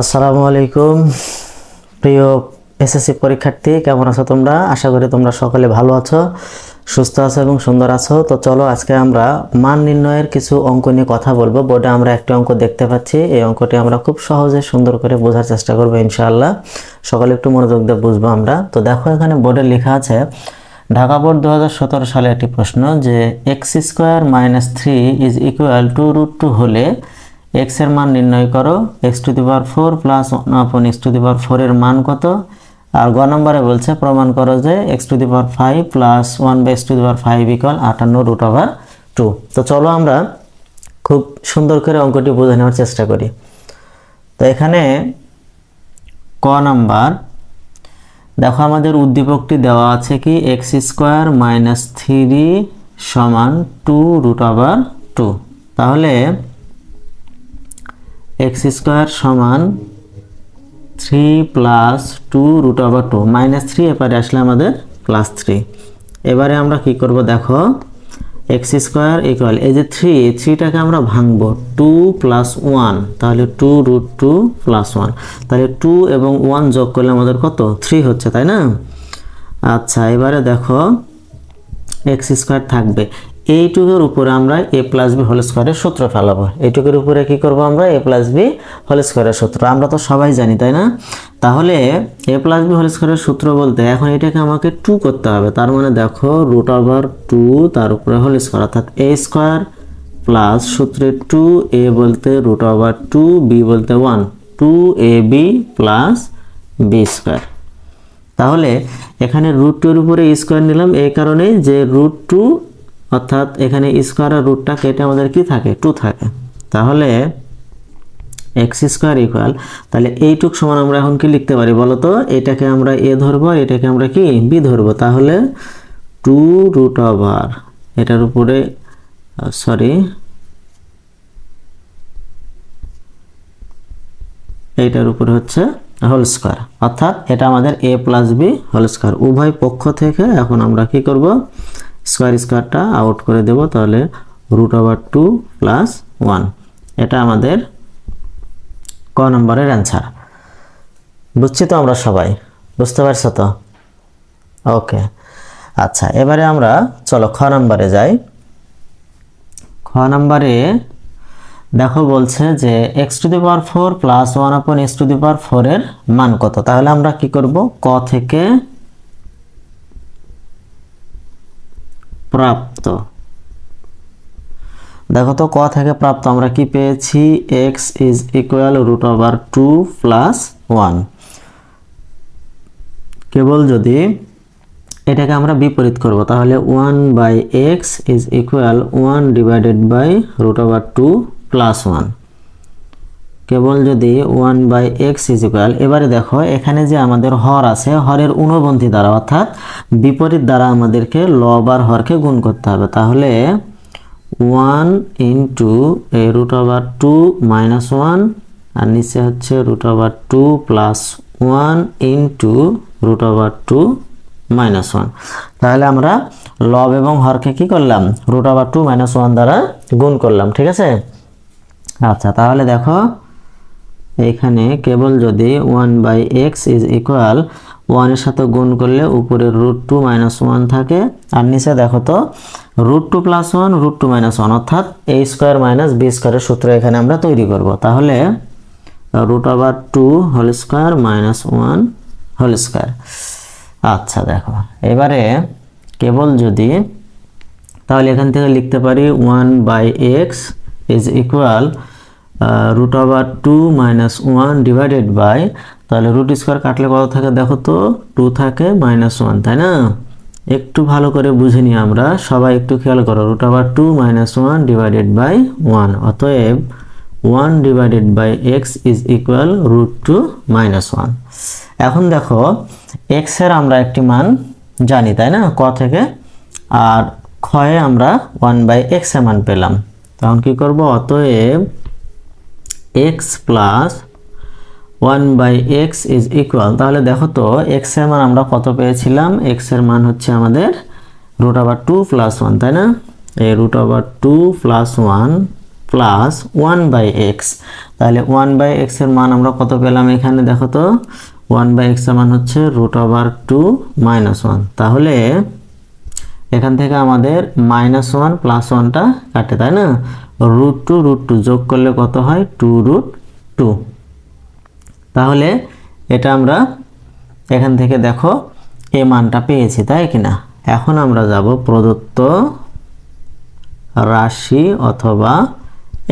আসসালামু আলাইকুম প্রিয় এসএসসি পরীক্ষার্থী, কেমন আছো তোমরা? আশা করি তোমরা সকলে ভালো আছো, সুস্থ আছো এবং সুন্দর আছো। তো চলো আজকে আমরা মান নির্ণয়ের কিছু অঙ্ক নিয়ে কথা বলবো। বোর্ডে আমরা একটি অঙ্ক দেখতে পাচ্ছি, এই অঙ্কটি আমরা খুব সহজে সুন্দর করে বোঝার চেষ্টা করবো ইনশাআল্লাহ। সকলে একটু মনোযোগ দিয়ে বুঝবো আমরা। তো দেখো এখানে বোর্ডে লেখা আছে ঢাকা বোর্ড 2017 সালে একটি প্রশ্ন যে x² - 3 = √2 হলে x এর মান নির্ণয় করো। x⁴ প্লাস 1/x⁴ এর মান কত? আর গ নম্বরে বলছে প্রমাণ করো যে x⁵ প্লাস 1/x⁵ = 58√2। তো চলো আমরা খুব সুন্দর করে অঙ্কটি বুঝে নেওয়ার চেষ্টা করি। তো এখানে ক নাম্বার দেখো আমাদের উদ্দীপকটি দেওয়া আছে কি x² - 3 = 2√2। তাহলে x² = 3 প্লাস 2√2 -3 এবারে আসলে আমাদের +3। এবারে আমরা কি করব দেখো x² = এই যে 3টাকে আমরা ভাঙবো 2 + 1, তাহলে 2√2 + 1, তাহলে 2 এবং 1 যোগ করলে আমাদের কত 3 হচ্ছে, তাই না? আচ্ছা এবারে দেখো x² থাকবে, এইটুকুর উপরে আমরা a+b² এর সূত্র ফেলাবো। এইটুকুর উপরে কি করব আমরা a+b² এর সূত্র আমরা তো সবাই জানি, তাই না? তাহলে a+b² এর সূত্র বলতে এখন এটাকে আমাকে 2 করতে হবে। তার মানে দেখো √2 তার উপরে হোল² অর্থাৎ a² প্লাস সূত্রে 2a বলতে √2, b বলতে 1, 2ab প্লাস b²। তাহলে এখানে √2 এর উপরে স্কয়ার নিলাম এই কারণে যে √2 অর্থাৎ এখানে স্কয়ার আর রুটটা কেটে আমাদের কি থাকে 2 থাকে। তাহলে x² = তাহলে এইটুক সমান আমরা এখন কি লিখতে পারি বলো তো? এটাকে আমরা a ধরবো, এটাকে আমরা কি b ধরবো। তাহলে 2√, এটার উপরে এইটার উপরে হচ্ছে হোল², অর্থাৎ এটা আমাদের a+b² উভয় পক্ষ থেকে এখন আমরা কি করব স্কয়ারটা আউট করে দেব। তাহলে √2 + 1 এটা আমাদের ক নম্বরের অ্যান্সার। বুঝছি তো আমরা সবাই? বুঝতে পারছো তো? ওকে আচ্ছা এবারে আমরা চলো খ নম্বরে যাই। খ নম্বরে দেখো বলছে যে x⁴ প্লাস 1/x⁴ এর মান কত? তাহলে আমরা কি করব ক থেকে প্রাপ্ত, দেখো তো ক থেকে প্রাপ্ত আমরা কি পেয়েছি x = √2 + 1। কেবল যদি এটাকে আমরা বিপরীত করব তাহলে 1/x = 1/√2 + 1। কেবল যদি 1/x এবারে দেখো এখানে যে আমাদের হর আছে, হরের ঊনপন্থী দ্বারা অর্থাৎ বিপরীত দ্বারা আমাদেরকে লব আর হরকে গুণ করতে হবে। তাহলে 1 × √2 - 1 আর নিচে হচ্ছে √2 + 1 × √2 - 1। তাহলে আমরা লব এবং হরকে কি করলাম √2 - 1 দ্বারা গুণ করলাম, ঠিক আছে? আচ্ছা তাহলে দেখো এখানে কেবল যদি 1/x = 1 এর সাথে গুণ করলে উপরে √2 - 1 থাকে আর নিচে দেখো তো √2 + 1 √2 - 1 অর্থাৎ a² - b² এর সূত্র এখানে আমরা তৈরি করব। তাহলে √2 - 1 আচ্ছা দেখো এবারে কেবল যদি তাহলে এখান থেকে লিখতে পারি 1/x = √2 - 1 ডিভাইডেড বাই, তাহলে √² কাটলে কত থাকে দেখো তো 2 থাকে -1, তাই না? একটু ভালো করে বুঝে নিই আমরা সবাই, একটু খেয়াল করো √2 - 1 ডিভাইডেড বাই 1, অতএব 1/x = √2 - 1। এখন দেখো x এর আমরা একটি মান জানি, তাই না ক থেকে, আর ক্ষয়ে আমরা 1/x এর মান পেলাম। তখন কি করব অতএব x + 1/x = তাহলে দেখো তো x এর মান আমরা কত পেয়েছিলাম, x এর মান হচ্ছে আমাদের √2 + 1, তাই না? এই √2 + 1 প্লাস 1/x। তাহলে 1/x এর মান আমরা কত পেলাম এখানে দেখো তো, 1/x এর মান হচ্ছে √2 - 1। তাহলে এখান থেকে আমাদের -1 + 1টা কাটে, তাই না? √2 যোগ করলে কত হয়, 2√2। তাহলে এটা আমরা এখান থেকে দেখো এই মানটা পেয়েছি, তাই কিনা? এখন আমরা যাব প্রদত্ত রাশি, অথবা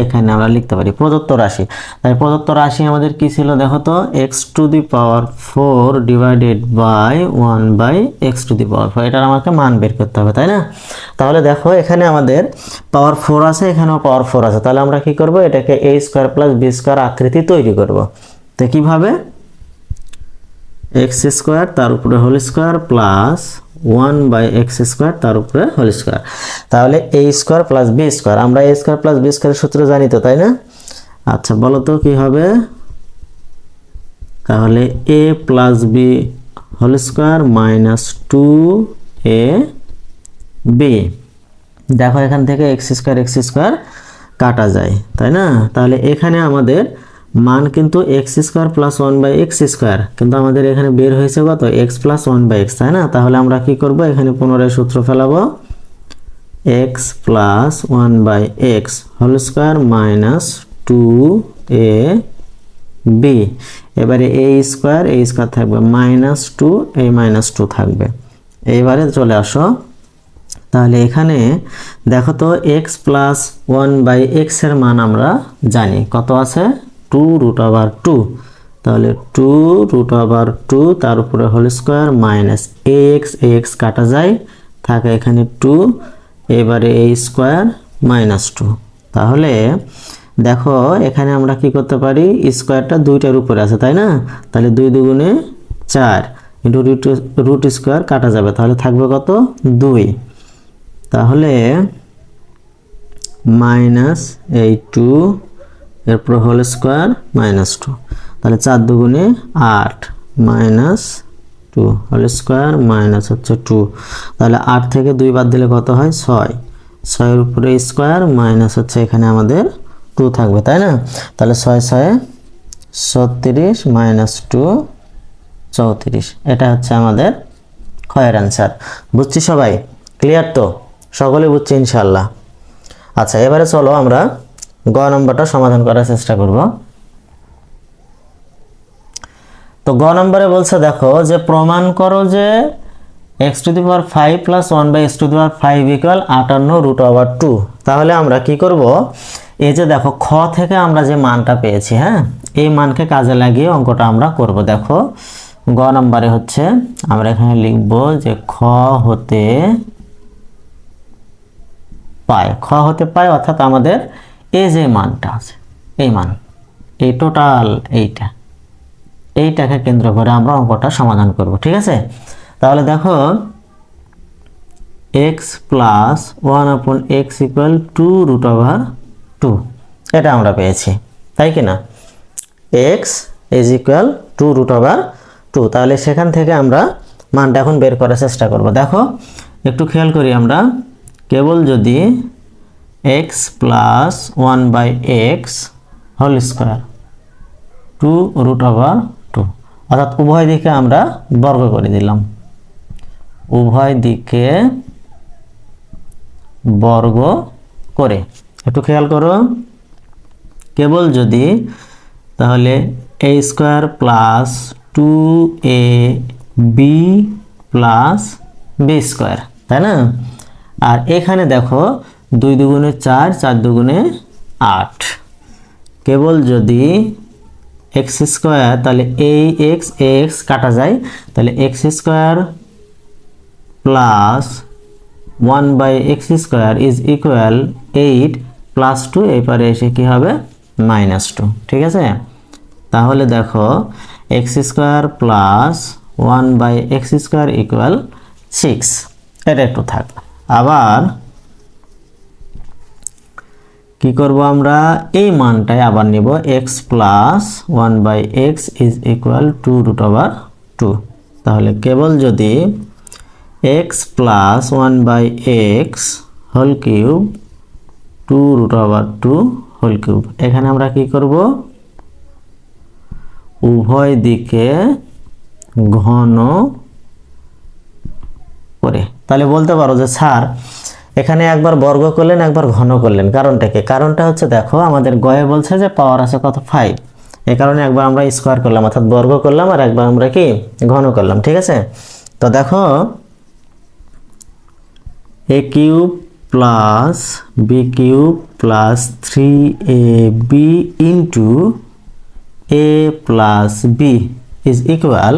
এখানে আমরা লিখতে পারি প্রদত্ত রাশি। তাই প্রদত্ত রাশি আমাদের কি ছিল দেখো তো, x⁴ ডিভাইডেড বাই 1/x⁴। এটার আমাকে মান বের করতে হবে, তাই না? তাহলে দেখো এখানে আমাদের পাওয়ার 4 আছে, এখানেও পাওয়ার 4 আছে। তাহলে আমরা কি করব, এটাকে a² + b² আকৃতি তৈরি করব। তো কিভাবে, x² তার উপরে হোল² প্লাস 1/x² তার উপরে হোল²। তাহলে a² + b², আমরা a² + b² এর সূত্র জানি তো, তাই না? আচ্ছা বলো তো কি হবে, তাহলে a + b² - 2ab। দেখো এখান থেকে x² কাটা যায়, তাই না? তাহলে এখানে আমাদের মান কিন্তু x² + 1/x², কিন্তু আমাদের এখানে বের হয়েছে কত, x + 1/x, তাই না? তাহলে আমরা কি করব, এখানে পুনরায় সূত্র ফেলাবো, x + 1/x² - 2ab। এবারে a² থাকবে -2, a -2 থাকবে। এইবারে চলে আসো, তাহলে এখানে দেখো তো x + 1/x এর মান আমরা জানি কত আছে, 2√2। তাহলে 2√2 তার উপরে হোল² মাইনাস ax কাটা যায়, থাকে এখানে 2, এবারে a² - 2। তাহলে দেখো এখানে আমরা কি করতে পারি, স্কয়ারটা 2টার উপরে আছে, তাই না? তাহলে 2 দুগুণে 4 ইন্টু √² কাটা যাবে, তাহলে থাকবে কত, 2। তাহলে -2 এরপর হোল² -2, তাহলে 4 দুগুণে 8 -2 হোল² মাইনাস হচ্ছে 2। তাহলে 8 থেকে 2 বাদ দিলে কত হয়, 6। 6 এর উপরে স্কয়ার মাইনাস হচ্ছে এখানে আমাদের 2 থাকবে, তাই না? তাহলে 6 × 6 = 36 - 2 34। এটা হচ্ছে আমাদের ক্ষয়ের অ্যান্সার। বুঝছি সবাই? ক্লিয়ার তো? সকলে বুঝছি ইনশাআল্লাহ। আচ্ছা এবারে চলো আমরা গ নম্বরটা সমাধান করার চেষ্টা করব। তো গ নম্বরে বলছে দেখো যে প্রমাণ করো যে x⁵ + 1/x⁵ = 58√2। তাহলে আমরা কি করব, এই যে দেখো খ থেকে আমরা যে মানটা পেয়েছি, হ্যাঁ, এই মানকে কাজে লাগিয়ে অঙ্কটা আমরা করব। দেখো গ নম্বরে হচ্ছে আমরা এখানে লিখব যে খ হতে পায়, অর্থাৎ আমাদের এই যে মানটা আছে, এই মান, এই টোটাল এইটাকে কেন্দ্র করে আমরা অঙ্কটা সমাধান করব, ঠিক আছে? তাহলে দেখো x + 1/x = 2√2, এটা আমরা পেয়েছি, তাই কি না? x = 2√2। তাহলে সেখান থেকে আমরা মানটা এখন বের করার চেষ্টা করব। দেখো একটু খেয়াল করি আমরা, কেবল যদি x + 1/x² 2√2, অর্থাৎ উভয় দিকে আমরা বর্গ করে দিলাম, উভয় দিকে বর্গ করে, একটু খেয়াল করো, কেবল যদি, তাহলে a² + 2ab + b², তাই না? আর এখানে দেখো 2 দুগুণে 4, 4 দুগুণে 8, কেবল যদি x² তাহলে ax কাটা যায়, তাহলে x² + 1/x² = 8 + 2, এরপরে এসে কি হবে, -2, ঠিক আছে? তাহলে দেখো x² + 1/x² = 6, এটা একটু থাক। আবার কি করব, আমরা এই মানটাই আবার নিব, x + 1/x = 2√2। তাহলে কেবল যদি x + 1/x³ 2√2 হোল কিউব। এখানে আমরা কি করব, উভয় দিকে ঘন করে। তাহলে বলতে পারো যে স্যার এখানে একবার বর্গ করলেন একবার ঘন করলেন, কারণটা কি? কারণটা হচ্ছে দেখো আমাদের গয়ে বলছে যে পাওয়ার আছে কত 5, এই কারণে একবার আমরা স্কোয়ার করলাম অর্থাৎ বর্গ করলাম আর একবার আমরা কি ঘন করলাম। ঠিক আছে, তো দেখো a cube plus b cube plus 3ab into a plus b is equal.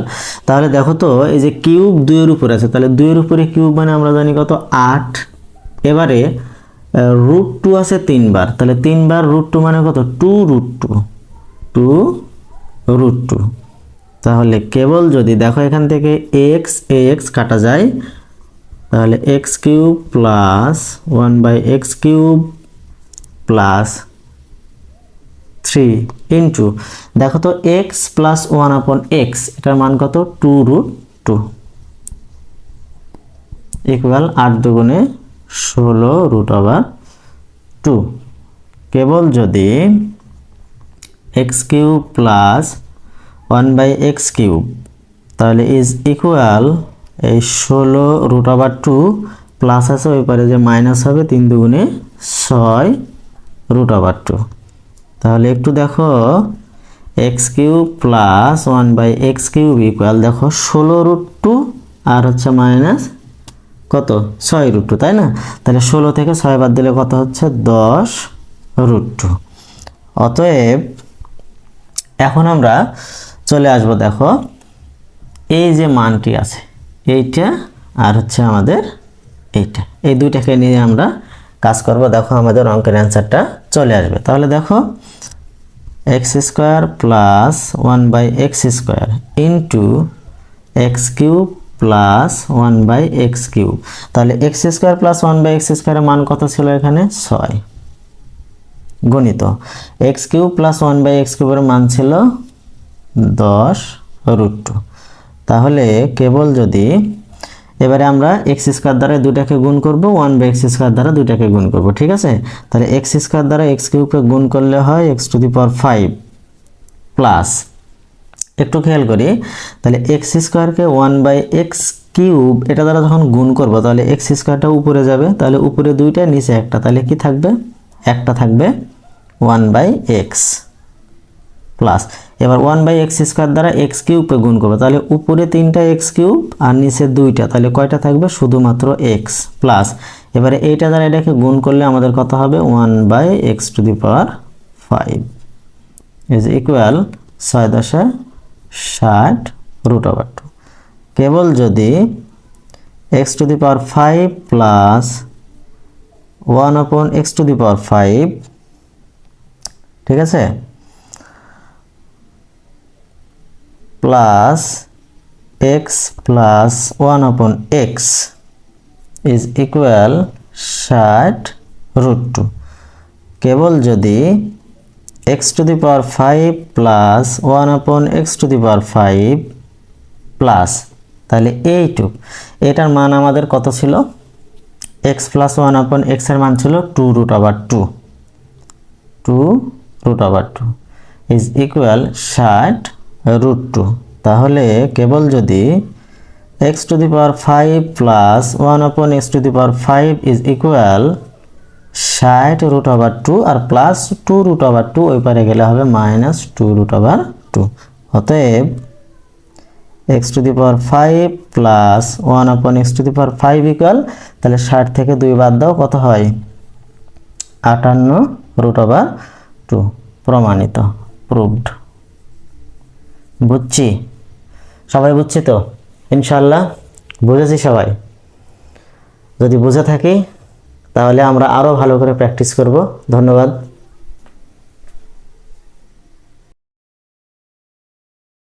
তাহলে দেখো তো এই যে কিউব 2 এর উপরে আছে, তাহলে 2 এর উপরে কিউব মানে আমরা জানি কত 8। এবারে √2 আছে 3 বার, তাহলে 3 বার √2 মানে কত 2√2। তাহলে কেবল যদি দেখো এখান থেকে x কাটা যায়, তাহলে x cube plus 1/x cube plus 3 into দেখো তো x প্লাস 1/x, এটার মান কত 2√2 ইকুয়াল 8 দুগুণে 16√2। কেবল যদি x cube plus 1/x cube তাহলে ইজ ইকুয়াল এই 16√2 প্লাস আছে ওই পারে যে মাইনাস হবে 3 দুগুণে 6√2। তাহলে একটু দেখো x cube plus 1/x cube equal দেখো 16√2 আর হচ্ছে মাইনাস কত 6√2, তাই না? তাহলে 16 থেকে 6 বাদ দিলে কত হচ্ছে 10√2। অতএব এখন আমরা চলে আসব, দেখো এই যে মানটি আছে এইটা আর হচ্ছে আমাদের এইটা, এই দুইটাকে নিয়ে আমরা কাজ করব। দেখো আমাদের অঙ্কের অ্যান্সারটা চলে আসবে। তাহলে দেখো x square plus 1/x square into x cube plus 1/x cube. তাহলে x স্কয়ার প্লাস 1/x স্কয়ারের মান কত ছিল এখানে 6 গণিত x কিউব প্লাস 1/x কিউবের মান ছিল 10√2। তাহলে কেবল যদি এবারে আমরা x স্কয়ার দ্বারা দুইটাকে গুণ করব, 1/x স্কয়ার দ্বারা দুইটাকে গুণ করব। ঠিক আছে, তাহলে x স্কয়ার দ্বারা x কিউবকে গুণ করলে হয় x⁵ প্লাস, একটু খেয়াল করি, তাহলে x স্কয়ারকে 1/x কিউব এটা দ্বারা যখন গুণ করব তাহলে x স্কয়ারটা উপরে যাবে, তাহলে উপরে দুইটা নিচে একটা, তাহলে কি থাকবে একটা থাকবে 1/x প্লাস। এবার 1/x স্কয়ার দ্বারা x কিউবকে গুণ করব, তাহলে উপরে 3টা x কিউব আর নিচে 2টা, তাহলে কয়টা থাকবে শুধুমাত্র x প্লাস। এবারে এইটা দ্বারা এটাকে গুণ করলে আমাদের কত হবে 1/x⁵ ইজ ইকুয়াল 6×60√2। কেবল যদি x⁵ প্লাস 1/x⁵, ঠিক আছে, plus x plus 1/x is equal 60√2। কেবল যদি x⁵ প্লাস 1/x⁵ প্লাস, তাহলে এইটুক এটার মান আমাদের কত ছিল, x প্লাস 1/x এর মান ছিল 2√2 ইজ ইকুয়াল 60√2। তাহলে কেবল যদি x⁵ plus 1/x⁵ is equal 60√2 আর প্লাস 2√2 ওই পারে গেলে হবে মাইনাস 2√2। অতএব x⁵ প্লাস 1/x⁵ ইকুয়াল, তাহলে 60 থেকে 2 বাদ দাও কত হয় 58√2। প্রমাণিত, প্রুভড। বুঝছি, সবাই বুঝছি তো ইনশাআল্লাহ? বুঝেছি সবাই? যদি বুঝে থাকি তাহলে আমরা আরো ভালো করে প্র্যাকটিস করব। ধন্যবাদ।